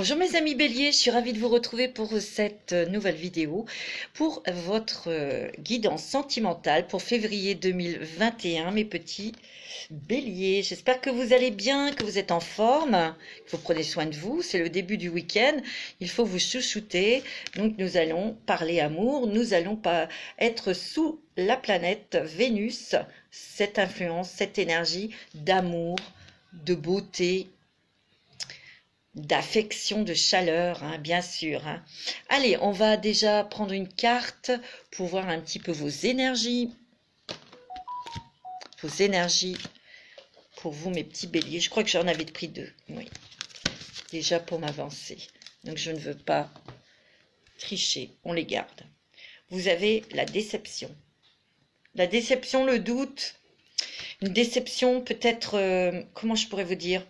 Bonjour mes amis béliers, je suis ravie de vous retrouver pour cette nouvelle vidéo pour votre guidance sentimentale pour février 2021, mes petits béliers. J'espère que vous allez bien, que vous êtes en forme, que vous prenez soin de vous. C'est le début du week-end, il faut vous chouchouter. Donc nous allons parler amour, nous allons pas être sous la planète Vénus, cette influence, cette énergie d'amour, de beauté, d'affection, de chaleur, hein, bien sûr. Hein. Allez, on va déjà prendre une carte pour voir un petit peu vos énergies. Vos énergies pour vous, mes petits béliers. Je crois que j'en avais pris deux, oui. Déjà pour m'avancer. Donc je ne veux pas tricher, on les garde. Vous avez la déception. La déception, le doute. Une déception peut-être, comment je pourrais vous dire ?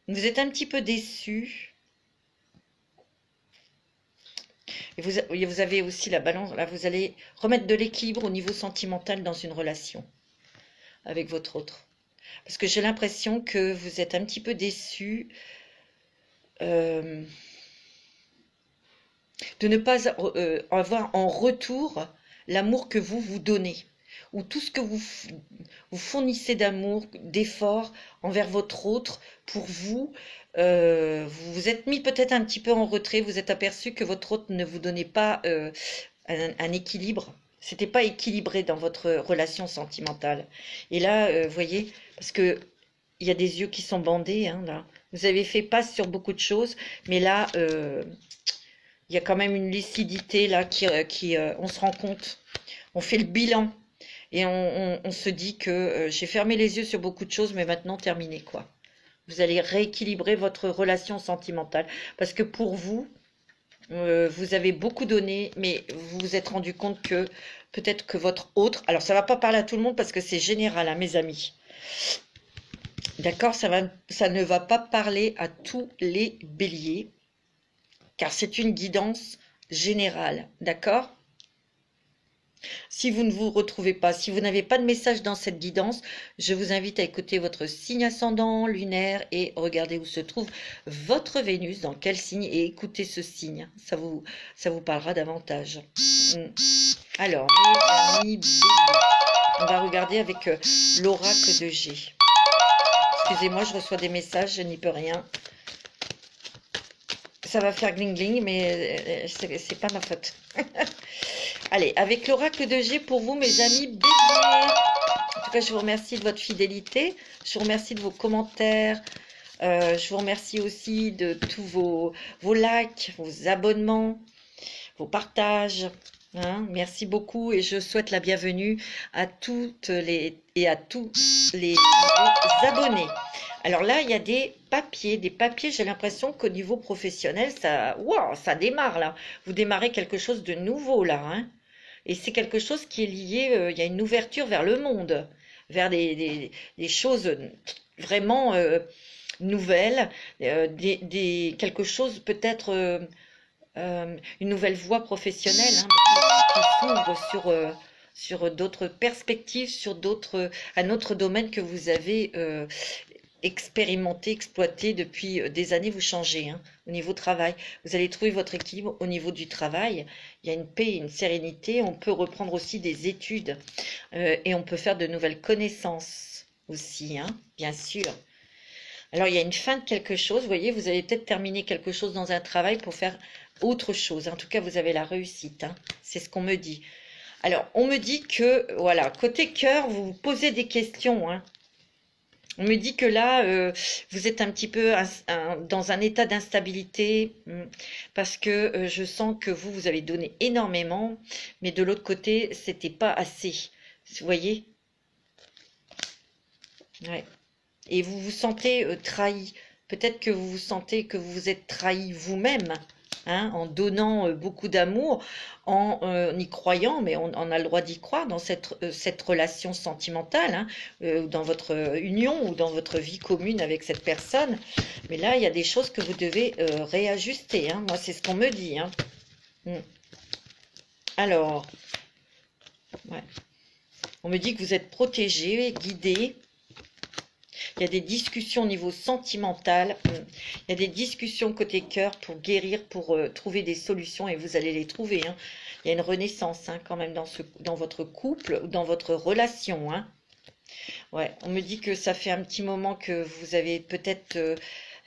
Vous êtes un petit peu déçu. Et vous avez aussi la balance. Là, vous allez remettre de l'équilibre au niveau sentimental dans une relation avec votre autre. Parce que j'ai l'impression que vous êtes un petit peu déçu de ne pas avoir en retour l'amour que vous vous donnez. Ou tout ce que vous fournissez d'amour, d'efforts envers votre autre, pour vous, vous vous êtes mis peut-être un petit peu en retrait, vous êtes aperçu que votre autre ne vous donnait pas un équilibre, c'était pas équilibré dans votre relation sentimentale. Et là, vous voyez, parce que il y a des yeux qui sont bandés, hein, là. Vous avez fait passe sur beaucoup de choses, mais là, il y a quand même une lucidité là on se rend compte, on fait le bilan. Et on se dit que j'ai fermé les yeux sur beaucoup de choses, mais maintenant terminé, quoi. Vous allez rééquilibrer votre relation sentimentale. Parce que pour vous, vous avez beaucoup donné, mais vous vous êtes rendu compte que peut-être que votre autre... Alors, ça ne va pas parler à tout le monde parce que c'est général, hein, mes amis. D'accord, ça ne va pas parler à tous les béliers, car c'est une guidance générale. D'accord ? Si vous ne vous retrouvez pas, si vous n'avez pas de message dans cette guidance, je vous invite à écouter votre signe ascendant, lunaire et regardez où se trouve votre Vénus, dans quel signe, et écoutez ce signe. Ça vous parlera davantage. Alors, mes amis béliers, on va regarder avec l'oracle de G. Excusez-moi, je reçois des messages, je n'y peux rien. Ça va faire gling-gling, mais c'est pas ma faute. Allez, avec l'oracle de G pour vous, mes amis béliers. En tout cas, je vous remercie de votre fidélité. Je vous remercie de vos commentaires. Je vous remercie aussi de tous vos likes, vos abonnements, vos partages. Hein. Merci beaucoup et je souhaite la bienvenue à toutes et à tous les abonnés. Alors là, il y a des papiers, j'ai l'impression qu'au niveau professionnel, ça démarre là. Vous démarrez quelque chose de nouveau là, hein. Et c'est quelque chose qui est lié, il y a une ouverture vers le monde, vers des choses vraiment nouvelles, quelque chose peut-être, une nouvelle voie professionnelle, hein, qui s'ouvre sur d'autres perspectives, sur un autre domaine que vous avez expérimenté, exploité depuis des années. Vous changez, hein, au niveau travail. Vous allez trouver votre équilibre au niveau du travail. Il y a une paix, une sérénité. On peut reprendre aussi des études et on peut faire de nouvelles connaissances aussi, hein, bien sûr. Alors, il y a une fin de quelque chose. Vous voyez, vous allez peut-être terminer quelque chose dans un travail pour faire autre chose. En tout cas, vous avez la réussite, hein. C'est ce qu'on me dit. Alors, on me dit que, voilà, côté cœur, vous vous posez des questions, hein. On me dit que là, vous êtes un petit peu dans un état d'instabilité parce que je sens que vous avez donné énormément, mais de l'autre côté, c'était pas assez. Vous voyez ? Ouais. Et vous vous sentez trahi. Peut-être que vous vous sentez que vous vous êtes trahi vous-même. Hein, en donnant beaucoup d'amour, en y croyant, mais on a le droit d'y croire dans cette relation sentimentale, hein, dans votre union ou dans votre vie commune avec cette personne. Mais là, il y a des choses que vous devez réajuster. Hein. Moi, c'est ce qu'on me dit. Hein. Alors, ouais. On me dit que vous êtes protégé, guidé. Il y a des discussions au niveau sentimental. Il y a des discussions côté cœur pour guérir, pour trouver des solutions et vous allez les trouver. Hein. Il y a une renaissance hein, quand même dans votre couple ou dans votre relation. Hein. Ouais, on me dit que ça fait un petit moment que vous avez peut-être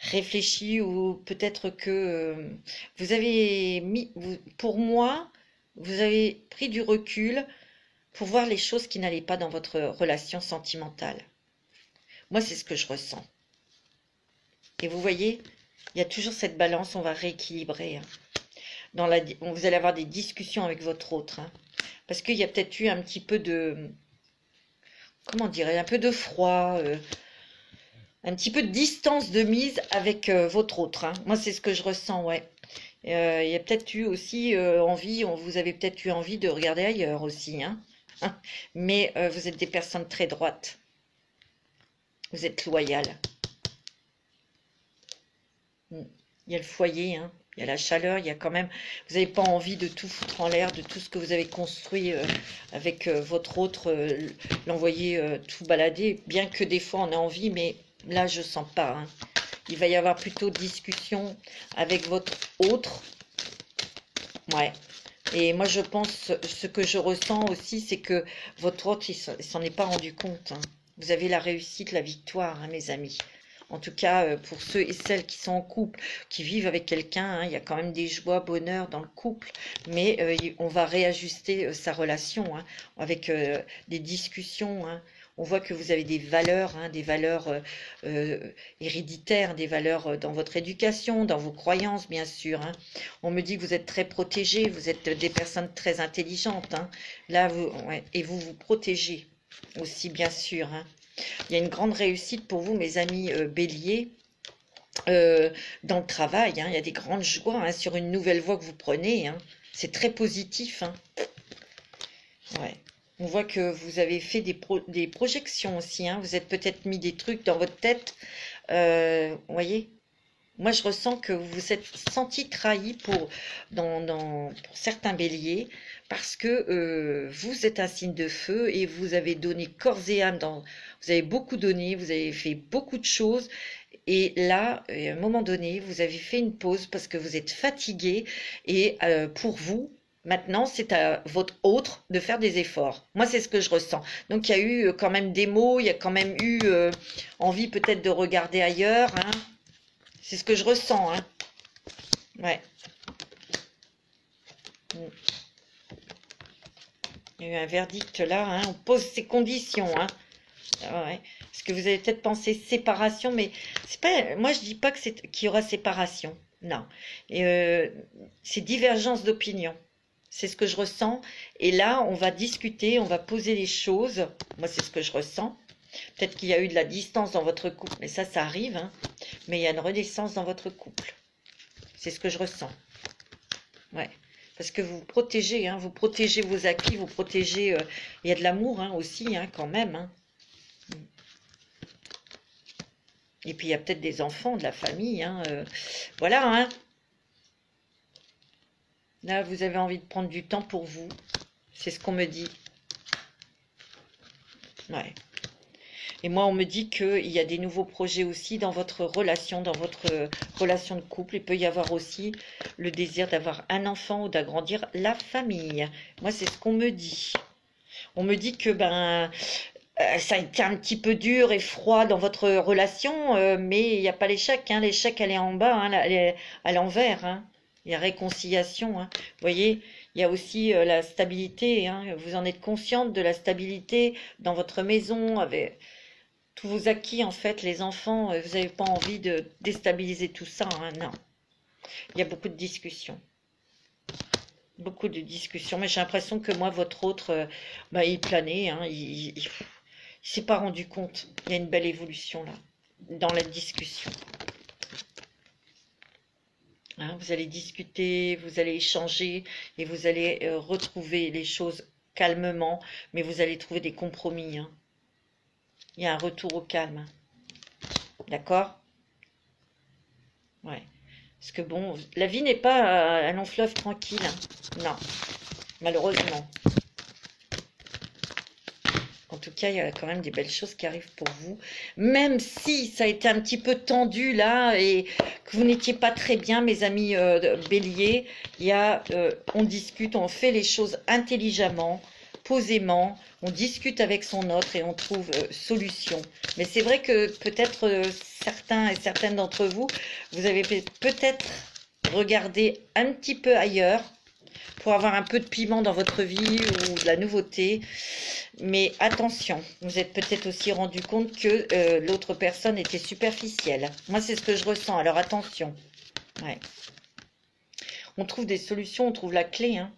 réfléchi ou peut-être que vous avez mis, pour moi, vous avez pris du recul pour voir les choses qui n'allaient pas dans votre relation sentimentale. Moi, c'est ce que je ressens. Et vous voyez, il y a toujours cette balance, on va rééquilibrer. Hein. Vous allez avoir des discussions avec votre autre. Hein. Parce qu'il y a peut-être eu un petit peu de... Comment dire, un peu de froid, un petit peu de distance de mise avec votre autre. Hein. Moi, c'est ce que je ressens, ouais. Il y a peut-être eu aussi envie, vous avez peut-être eu envie de regarder ailleurs aussi. Hein. Mais vous êtes des personnes très droites. Vous êtes loyales. Il y a le foyer, hein. Il y a la chaleur, il y a quand même... Vous n'avez pas envie de tout foutre en l'air, de tout ce que vous avez construit avec votre autre, l'envoyer tout balader, bien que des fois on a envie, mais là je sens pas. Hein. Il va y avoir plutôt discussion avec votre autre. Ouais. Et moi je pense, ce que je ressens aussi, c'est que votre autre, il s'en est pas rendu compte. Hein. Vous avez la réussite, la victoire, hein, mes amis. En tout cas, pour ceux et celles qui sont en couple, qui vivent avec quelqu'un, hein, il y a quand même des joies, bonheur dans le couple, mais on va réajuster sa relation hein, avec des discussions. Hein. On voit que vous avez des valeurs héréditaires, des valeurs dans votre éducation, dans vos croyances, bien sûr. Hein. On me dit que vous êtes très protégés, vous êtes des personnes très intelligentes. Hein. Là, et vous vous protégez aussi, bien sûr. Hein. Il y a une grande réussite pour vous, mes amis béliers, dans le travail. Hein. Il y a des grandes joies hein, sur une nouvelle voie que vous prenez. Hein. C'est très positif. Hein. Ouais. On voit que vous avez fait des projections aussi. Hein. Vous êtes peut-être mis des trucs dans votre tête. Vous voyez ? Moi, je ressens que vous vous êtes senti trahi pour certains béliers parce que vous êtes un signe de feu et vous avez donné corps et âme. Vous avez beaucoup donné, vous avez fait beaucoup de choses. Et là, à un moment donné, vous avez fait une pause parce que vous êtes fatigué. Et pour vous, maintenant, c'est à votre autre de faire des efforts. Moi, c'est ce que je ressens. Donc, il y a eu quand même des mots, il y a quand même eu envie peut-être de regarder ailleurs. Hein. C'est ce que je ressens. Hein. Ouais. Il y a eu un verdict là. Hein. On pose ses conditions. Hein. Ouais. Parce que vous avez peut-être pensé séparation, mais c'est pas. Moi, je dis pas que qu'il y aura séparation. Non. C'est divergence d'opinion. C'est ce que je ressens. Et là, on va discuter, on va poser les choses. Moi, c'est ce que je ressens. Peut-être qu'il y a eu de la distance dans votre couple, mais ça arrive. Hein. Mais il y a une renaissance dans votre couple. C'est ce que je ressens. Ouais. Parce que vous protégez, hein, vous protégez vos acquis, vous protégez... il y a de l'amour hein, aussi, hein, quand même. Hein. Et puis, il y a peut-être des enfants, de la famille. Hein, voilà. Hein. Là, vous avez envie de prendre du temps pour vous. C'est ce qu'on me dit. Ouais. Et moi, on me dit qu'il y a des nouveaux projets aussi dans votre relation de couple. Il peut y avoir aussi le désir d'avoir un enfant ou d'agrandir la famille. Moi, c'est ce qu'on me dit. On me dit que ça a été un petit peu dur et froid dans votre relation, mais il n'y a pas l'échec. Hein. L'échec, elle est en bas, hein. Elle est à l'envers. Hein. Il y a réconciliation. Hein. Vous voyez, il y a aussi la stabilité. Hein. Vous en êtes consciente de la stabilité dans votre maison, avec tous vos acquis, en fait, les enfants, vous n'avez pas envie de déstabiliser tout ça. Hein. Non. Il y a beaucoup de discussions. Beaucoup de discussions. Mais j'ai l'impression que moi, votre autre, il planait. Hein. Il ne s'est pas rendu compte. Il y a une belle évolution là, dans la discussion. Hein, vous allez discuter, vous allez échanger et vous allez retrouver les choses calmement, mais vous allez trouver des compromis. Hein. Il y a un retour au calme. D'accord? Ouais. Parce que bon, la vie n'est pas un long fleuve tranquille. Hein. Non. Malheureusement. En tout cas, il y a quand même des belles choses qui arrivent pour vous. Même si ça a été un petit peu tendu là et que vous n'étiez pas très bien, mes amis bélier, on discute, on fait les choses intelligemment, posément, on discute avec son autre et on trouve solution. Mais c'est vrai que peut-être certains et certaines d'entre vous, vous avez peut-être regardé un petit peu ailleurs pour avoir un peu de piment dans votre vie ou de la nouveauté. Mais attention, vous êtes peut-être aussi rendu compte que l'autre personne était superficielle. Moi, c'est ce que je ressens, alors attention. Ouais. On trouve des solutions, on trouve la clé. Hein.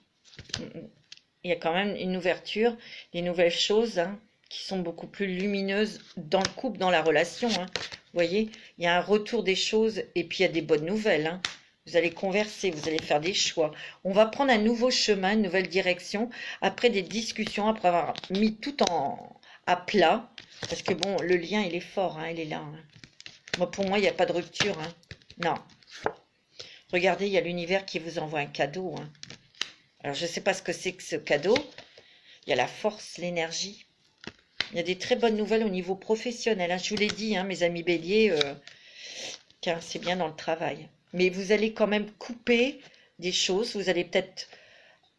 Il y a quand même une ouverture, des nouvelles choses hein, qui sont beaucoup plus lumineuses dans le couple, dans la relation. Hein. Vous voyez, il y a un retour des choses et puis il y a des bonnes nouvelles. Hein. Vous allez converser, vous allez faire des choix. On va prendre un nouveau chemin, une nouvelle direction, après des discussions, après avoir mis tout à plat. Parce que bon, le lien, il est fort, hein, il est là. Hein. Moi, pour moi, il n'y a pas de rupture. Hein. Non. Regardez, il y a l'univers qui vous envoie un cadeau. Hein. Alors, je ne sais pas ce que c'est que ce cadeau. Il y a la force, l'énergie. Il y a des très bonnes nouvelles au niveau professionnel. Hein. Je vous l'ai dit, hein, mes amis béliers, car c'est bien dans le travail. Mais vous allez quand même couper des choses. Vous allez peut-être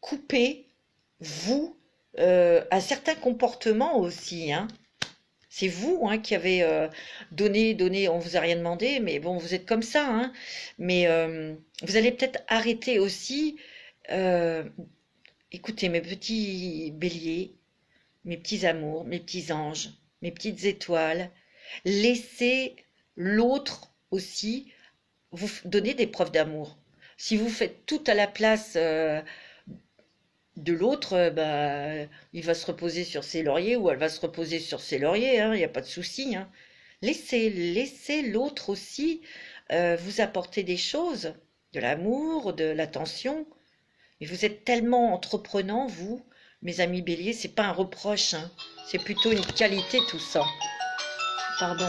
couper, vous, un certain comportement aussi. Hein. C'est vous hein, qui avez donné, on vous a rien demandé, mais bon, vous êtes comme ça. Hein. Mais vous allez peut-être arrêter aussi. Écoutez, mes petits béliers, mes petits amours, mes petits anges, mes petites étoiles, laissez l'autre aussi vous donner des preuves d'amour. Si vous faites tout à la place de l'autre, il va se reposer sur ses lauriers ou elle va se reposer sur ses lauriers, il n'y a pas de souci. Hein. Laissez l'autre aussi vous apporter des choses, de l'amour, de l'attention. Mais vous êtes tellement entreprenant, vous, mes amis béliers, c'est pas un reproche, hein. C'est plutôt une qualité tout ça. Pardon.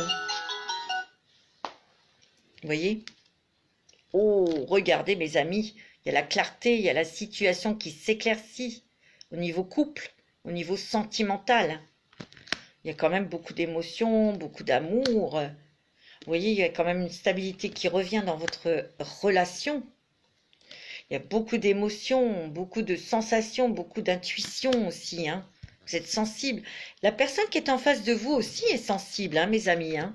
Vous voyez? Oh, regardez mes amis, il y a la clarté, il y a la situation qui s'éclaircit au niveau couple, au niveau sentimental. Il y a quand même beaucoup d'émotions, beaucoup d'amour. Vous voyez, il y a quand même une stabilité qui revient dans votre relation. Il y a beaucoup d'émotions, beaucoup de sensations, beaucoup d'intuition aussi. Hein. Vous êtes sensible. La personne qui est en face de vous aussi est sensible, hein, mes amis. Hein.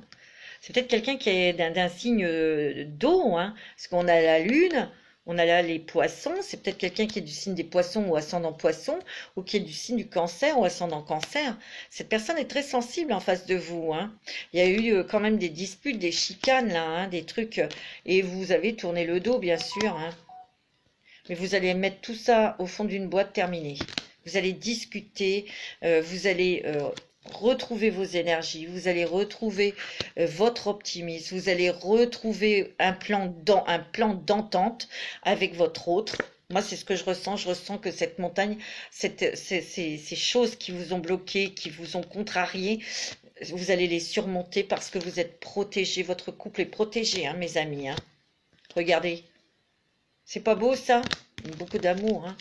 C'est peut-être quelqu'un qui est d'un signe d'eau, hein, parce qu'on a la lune, on a là les poissons, c'est peut-être quelqu'un qui est du signe des poissons ou ascendant poisson, ou qui est du signe du cancer ou ascendant cancer. Cette personne est très sensible en face de vous. Hein. Il y a eu quand même des disputes, des chicanes, là, hein, des trucs, et vous avez tourné le dos, bien sûr. Hein. Mais vous allez mettre tout ça au fond d'une boîte terminée. Vous allez discuter, vous allez retrouver vos énergies, vous allez retrouver votre optimisme, vous allez retrouver un plan d'entente avec votre autre. Moi, c'est ce que je ressens. Je ressens que cette montagne, ces choses qui vous ont bloqué, qui vous ont contrarié, vous allez les surmonter parce que vous êtes protégés. Votre couple est protégé, hein, mes amis. Hein. Regardez. C'est pas beau, ça? Beaucoup d'amour, hein.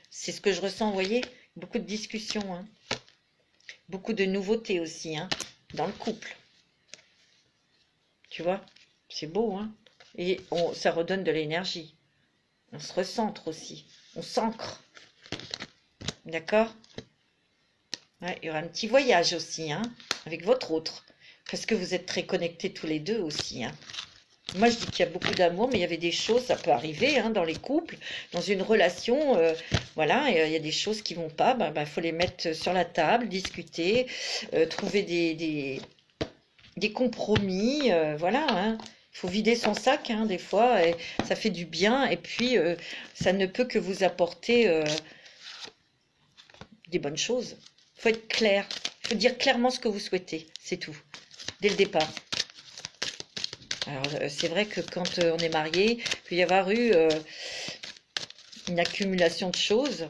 C'est ce que je ressens, vous voyez? Beaucoup de discussions, hein. Beaucoup de nouveautés aussi, hein, dans le couple. Tu vois? C'est beau, hein? Et ça redonne de l'énergie. On se recentre aussi. On s'ancre. D'accord? Ouais, il y aura un petit voyage aussi, hein, avec votre autre. Parce que vous êtes très connectés tous les deux aussi, hein. Moi, je dis qu'il y a beaucoup d'amour, mais il y avait des choses, ça peut arriver hein, dans les couples, dans une relation, voilà, il y a des choses qui vont pas, il faut les mettre sur la table, discuter, trouver des compromis, voilà, hein. Il faut vider son sac, hein, des fois, et ça fait du bien, et puis ça ne peut que vous apporter des bonnes choses. Il faut être clair, il faut dire clairement ce que vous souhaitez, c'est tout, dès le départ. Alors, c'est vrai que quand on est marié, il peut y avoir eu une accumulation de choses.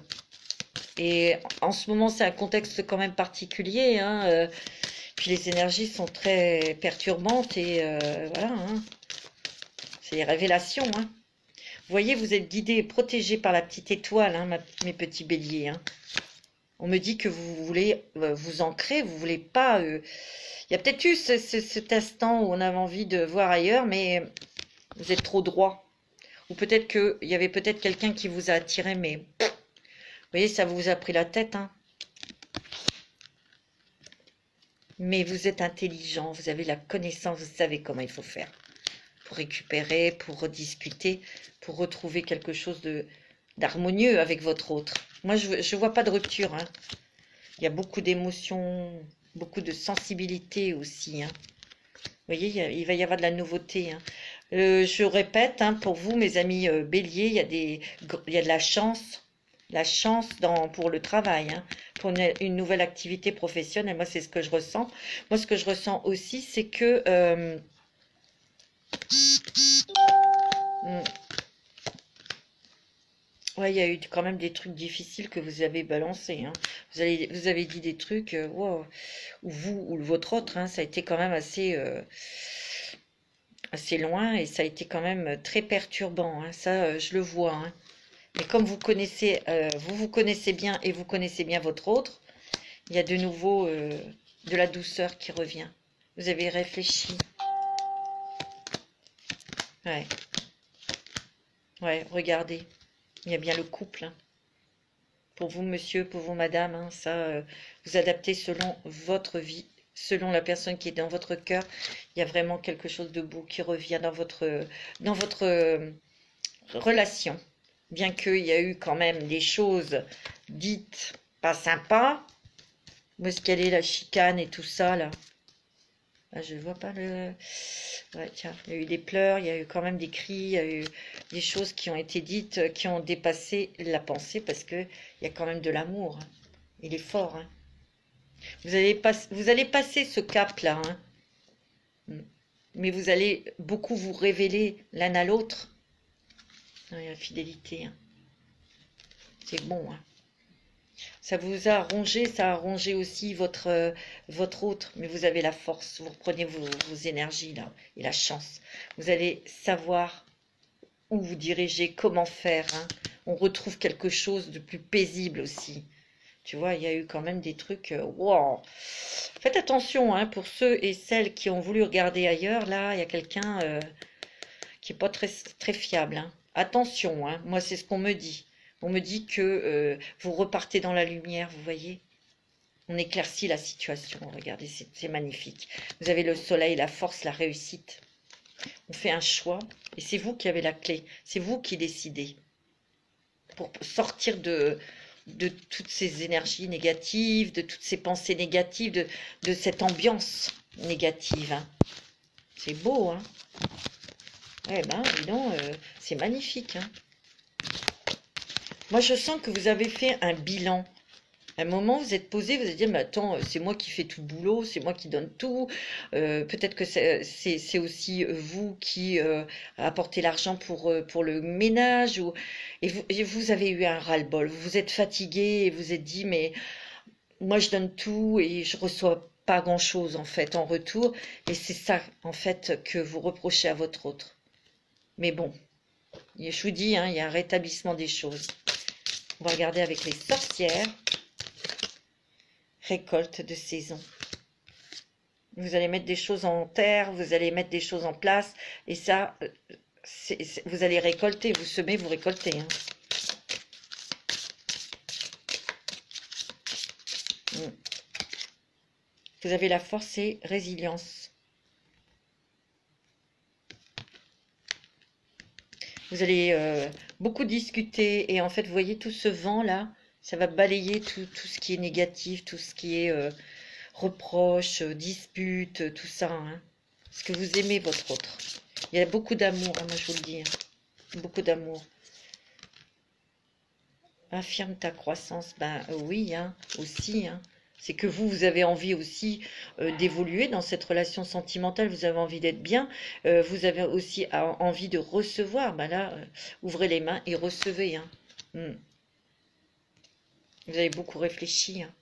Et en ce moment, c'est un contexte quand même particulier. Hein, puis les énergies sont très perturbantes et voilà. Hein, c'est les révélations. Hein. Vous voyez, vous êtes guidés et protégés par la petite étoile, hein, mes petits béliers. Hein. On me dit que vous voulez vous ancrer, vous voulez pas... Il y a peut-être eu cet instant où on avait envie de voir ailleurs, mais vous êtes trop droit. Ou peut-être qu'il y avait peut-être quelqu'un qui vous a attiré, mais... Vous voyez, ça vous a pris la tête, hein. Mais vous êtes intelligent, vous avez la connaissance, vous savez comment il faut faire. Pour récupérer, pour rediscuter, pour retrouver quelque chose d'harmonieux avec votre autre. Moi, je ne vois pas de rupture, hein. Il y a beaucoup d'émotions, beaucoup de sensibilité aussi, hein. Vous voyez, il va y avoir de la nouveauté, hein. Je répète, hein, pour vous, mes amis béliers, il y a de la chance pour le travail, hein, pour une nouvelle activité professionnelle. Moi, c'est ce que je ressens. Moi, ce que je ressens aussi, c'est que... ouais, il y a eu quand même des trucs difficiles que vous avez balancés, hein. Vous avez dit des trucs, wow, ou vous, ou votre autre, hein, ça a été quand même assez loin et ça a été quand même très perturbant, hein. Ça, je le vois, hein. Mais comme vous vous connaissez bien et vous connaissez bien votre autre, il y a de nouveau de la douceur qui revient. Vous avez réfléchi. Ouais. Ouais, regardez. Il y a bien le couple, hein. Pour vous, monsieur, pour vous, madame, hein, ça, vous adaptez selon votre vie, selon la personne qui est dans votre cœur. Il y a vraiment quelque chose de beau qui revient dans votre relation. Bien qu'il y a eu quand même des choses dites pas sympas. Où est-ce qu'elle est, la chicane et tout ça, là? Ah, je ne vois pas le... Ouais, tiens, il y a eu des pleurs, il y a eu quand même des cris, il y a eu des choses qui ont été dites, qui ont dépassé la pensée, parce qu'il y a quand même de l'amour, hein. Il est fort, hein. Vous allez passer ce cap-là, hein. Mais vous allez beaucoup vous révéler l'un à l'autre. Il y a la fidélité, hein. C'est bon, hein. Ça vous a rongé, ça a rongé aussi votre autre, mais vous avez la force, vous reprenez vos énergies là, et la chance. Vous allez savoir où vous diriger, comment faire, hein. On retrouve quelque chose de plus paisible aussi. Tu vois, il y a eu quand même des trucs, wow. Faites attention, hein, pour ceux et celles qui ont voulu regarder ailleurs, là, il y a quelqu'un qui n'est pas très, très fiable, hein. Attention, hein, moi c'est ce qu'on me dit. On me dit que vous repartez dans la lumière, vous voyez. On éclaircit la situation, regardez, c'est magnifique. Vous avez le soleil, la force, la réussite. On fait un choix et c'est vous qui avez la clé. C'est vous qui décidez pour sortir de toutes ces énergies négatives, de toutes ces pensées négatives, de cette ambiance négative, hein. C'est beau, hein. Eh ben, dis donc, c'est magnifique, hein. Moi, je sens que vous avez fait un bilan. À un moment, vous êtes posé, vous avez dit, mais attends, c'est moi qui fais tout le boulot, c'est moi qui donne tout. Peut-être que c'est aussi vous qui apportez l'argent pour le ménage. Et vous avez eu un ras-le-bol. Vous vous êtes fatigué et vous vous êtes dit, mais moi, je donne tout et je reçois pas grand-chose, en fait, en retour. Et c'est ça, en fait, que vous reprochez à votre autre. Mais bon, je vous dis, hein, il y a un rétablissement des choses. On va regarder avec les sorcières. Récolte de saison. Vous allez mettre des choses en terre, vous allez mettre des choses en place. Et ça, vous allez récolter. Vous semez, vous récoltez, hein. Vous avez la force et résilience. Vous allez beaucoup discuter. Et en fait, vous voyez tout ce vent-là, ça va balayer tout ce qui est négatif, tout ce qui est reproche, dispute, tout ça, hein. Parce que vous aimez votre autre. Il y a beaucoup d'amour, hein, moi je vous le dis, hein. Beaucoup d'amour. Affirme ta croissance. Ben oui, hein, aussi, hein. C'est que vous avez envie aussi d'évoluer dans cette relation sentimentale, vous avez envie d'être bien, vous avez aussi envie de recevoir. Ben là, ouvrez les mains et recevez, hein. Vous avez beaucoup réfléchi, hein.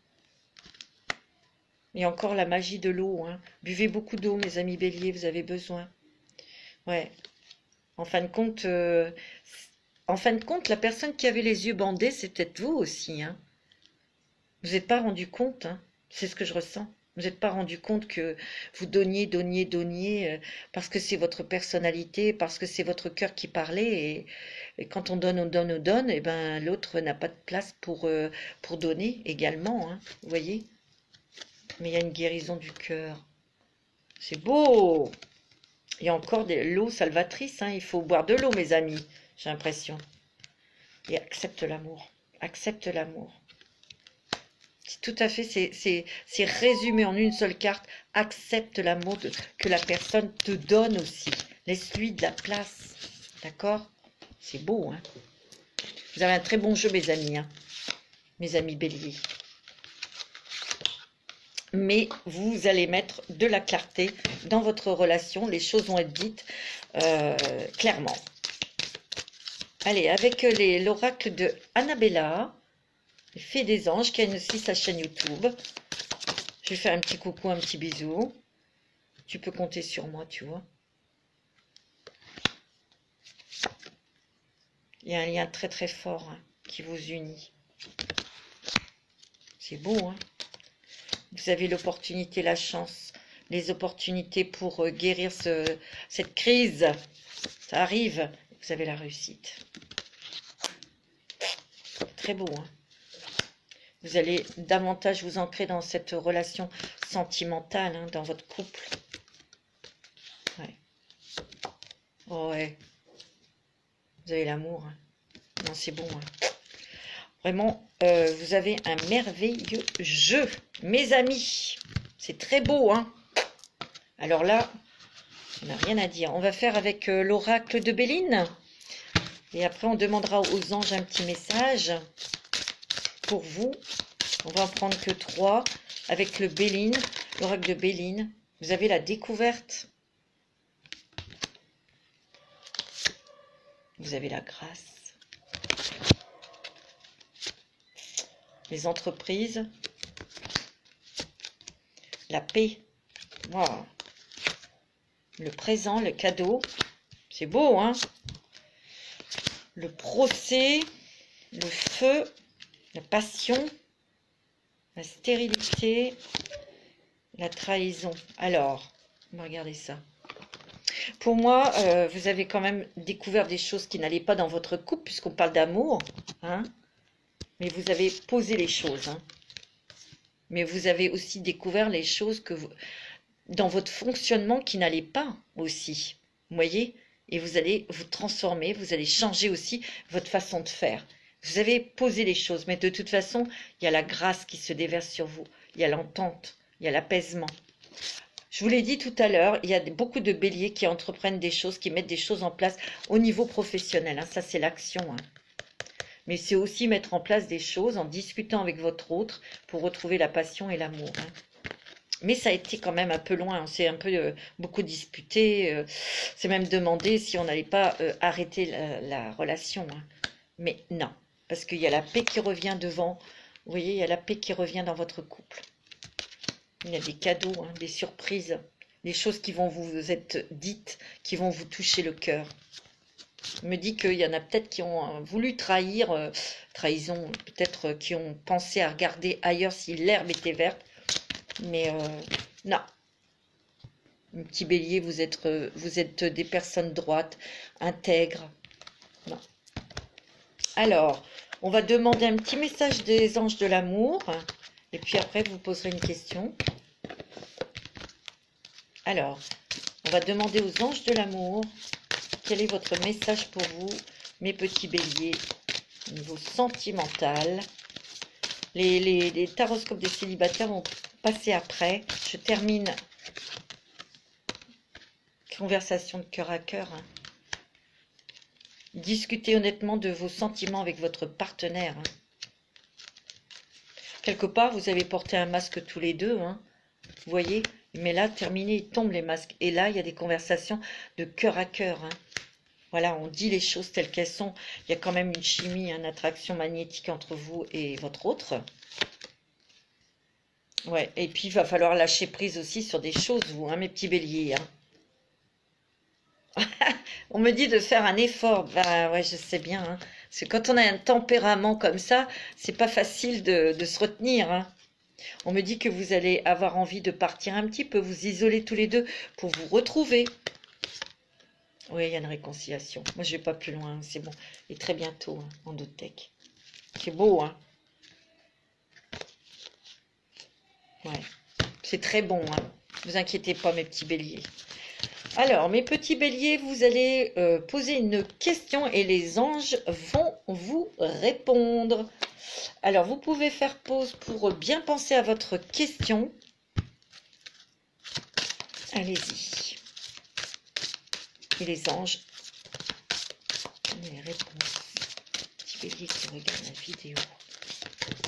Et encore la magie de l'eau, hein. Buvez beaucoup d'eau, mes amis béliers, vous avez besoin. Ouais. En fin de compte, la personne qui avait les yeux bandés, c'est peut-être vous aussi, hein. Vous n'êtes pas rendu compte, hein, c'est ce que je ressens. Vous n'êtes pas rendu compte que vous donniez, parce que c'est votre personnalité, parce que c'est votre cœur qui parlait. Et quand on donne, et ben l'autre n'a pas de place pour donner également, hein, vous voyez. Mais il y a une guérison du cœur. C'est beau. Il y a encore de l'eau salvatrice, hein. Il faut boire de l'eau, mes amis, j'ai l'impression. Et accepte l'amour. Accepte l'amour. C'est tout à fait, c'est résumé en une seule carte. Accepte l'amour que la personne te donne aussi. Laisse-lui de la place. D'accord? C'est beau, hein? Vous avez un très bon jeu, mes amis, hein? Mes amis béliers. Mais vous allez mettre de la clarté dans votre relation. Les choses vont être dites clairement. Allez, avec l'oracle de Annabella, Fée des anges, qui a aussi sa chaîne YouTube. Je vais faire un petit coucou, un petit bisou. Tu peux compter sur moi, tu vois. Il y a un lien très très fort, hein, qui vous unit. C'est beau, hein? Vous avez l'opportunité, la chance, les opportunités pour guérir cette crise. Ça arrive, vous avez la réussite. Très beau, hein? Vous allez davantage vous ancrer dans cette relation sentimentale, hein, dans votre couple. Ouais. Oh ouais. Vous avez l'amour, hein. Non, c'est bon, hein. Vraiment, vous avez un merveilleux jeu, mes amis. C'est très beau, hein. Alors là, on n'a rien à dire. On va faire avec l'oracle de Béline. Et après, on demandera aux anges un petit message pour vous. On va en prendre que 3 avec le Béline, l'oracle de Béline. Vous avez la découverte. Vous avez la grâce. Les entreprises. La paix. Wow. Le présent, le cadeau. C'est beau, hein? Le procès, le feu, la passion, la stérilité, la trahison. Alors, on va regarder ça. Pour moi, vous avez quand même découvert des choses qui n'allaient pas dans votre couple, puisqu'on parle d'amour, hein? Mais vous avez posé les choses, hein? Mais vous avez aussi découvert les choses que vous, dans votre fonctionnement qui n'allaient pas aussi. Vous voyez? Et vous allez vous transformer, vous allez changer aussi votre façon de faire. Vous avez posé les choses, mais de toute façon, il y a la grâce qui se déverse sur vous. Il y a l'entente, il y a l'apaisement. Je vous l'ai dit tout à l'heure, il y a beaucoup de béliers qui entreprennent des choses, qui mettent des choses en place au niveau professionnel. Hein. Ça, c'est l'action. Hein. Mais c'est aussi mettre en place des choses en discutant avec votre autre pour retrouver la passion et l'amour. Hein. Mais ça a été quand même un peu loin, on s'est un peu beaucoup disputé, c'est même demandé si on n'allait pas arrêter la relation. Hein. Mais non, parce qu'il y a la paix qui revient devant, vous voyez, il y a la paix qui revient dans votre couple. Il y a des cadeaux, hein, des surprises, des choses qui vont vous être dites, qui vont vous toucher le cœur. Je me dit qu'il y en a peut-être qui ont voulu trahir, trahison, peut-être qui ont pensé à regarder ailleurs si l'herbe était verte. Mais non, un petit bélier, vous êtes des personnes droites, intègres. Non. Alors, on va demander un petit message des anges de l'amour. Et puis après, vous poserez une question. Alors, on va demander aux anges de l'amour, quel est votre message pour vous, mes petits béliers, au niveau sentimental. Les taroscopes des célibataires vont passer après. Je termine conversation de cœur à cœur. Hein. Discutez honnêtement de vos sentiments avec votre partenaire. Hein. Quelque part, vous avez porté un masque tous les deux. Hein. Vous voyez? Mais là, terminé, ils tombent les masques. Et là, il y a des conversations de cœur à cœur. Hein. Voilà, on dit les choses telles qu'elles sont. Il y a quand même une chimie, une attraction magnétique entre vous et votre autre. Ouais, et puis il va falloir lâcher prise aussi sur des choses, vous, hein, mes petits béliers. Hein. On me dit de faire un effort. Bah ouais, je sais bien. Hein. Parce que quand on a un tempérament comme ça, c'est pas facile de se retenir, hein. On me dit que vous allez avoir envie de partir un petit peu, vous isoler tous les deux pour vous retrouver. Oui, il y a une réconciliation. Moi, je vais pas plus loin, c'est bon. Et très bientôt, hein, en Dothèque. C'est beau, hein. Ouais, c'est très bon, hein. Ne vous inquiétez pas, mes petits béliers. Alors, mes petits béliers, vous allez poser une question et les anges vont vous répondre. Alors, vous pouvez faire pause pour bien penser à votre question. Allez-y. Et les anges, les réponses. Petit bélier qui regarde la vidéo.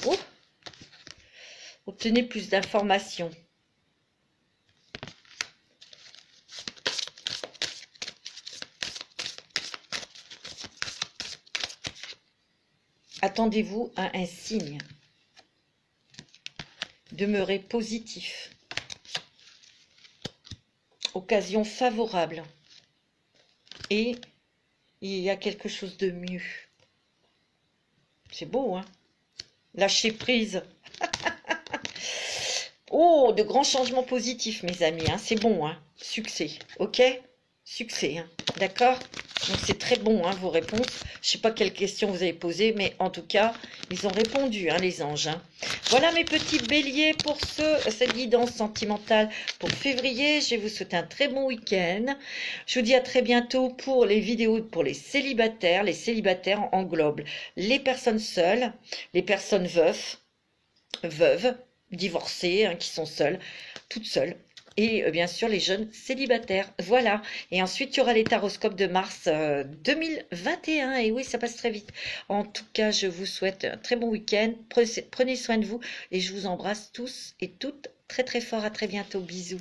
Oh, obtenez plus d'informations. Attendez-vous à un signe. Demeurez positif. Occasion favorable. Et il y a quelque chose de mieux. C'est beau, hein? Lâcher prise. Oh, de grands changements positifs, mes amis, hein? C'est bon, hein? Succès, ok? Succès, hein? D'accord? Donc c'est très bon, hein, vos réponses. Je ne sais pas quelles questions vous avez posées, mais en tout cas, ils ont répondu, hein, les anges, hein. Voilà mes petits béliers pour cette guidance sentimentale pour février. Je vous souhaite un très bon week-end. Je vous dis à très bientôt pour les vidéos pour les célibataires. Les célibataires englobent les personnes seules, les personnes veuves, divorcées, hein, qui sont seules, toutes seules. Et bien sûr, les jeunes célibataires. Voilà. Et ensuite, il y aura les taroscopes de mars 2021. Et oui, ça passe très vite. En tout cas, je vous souhaite un très bon week-end. Prenez soin de vous. Et je vous embrasse tous et toutes très très fort. À très bientôt. Bisous.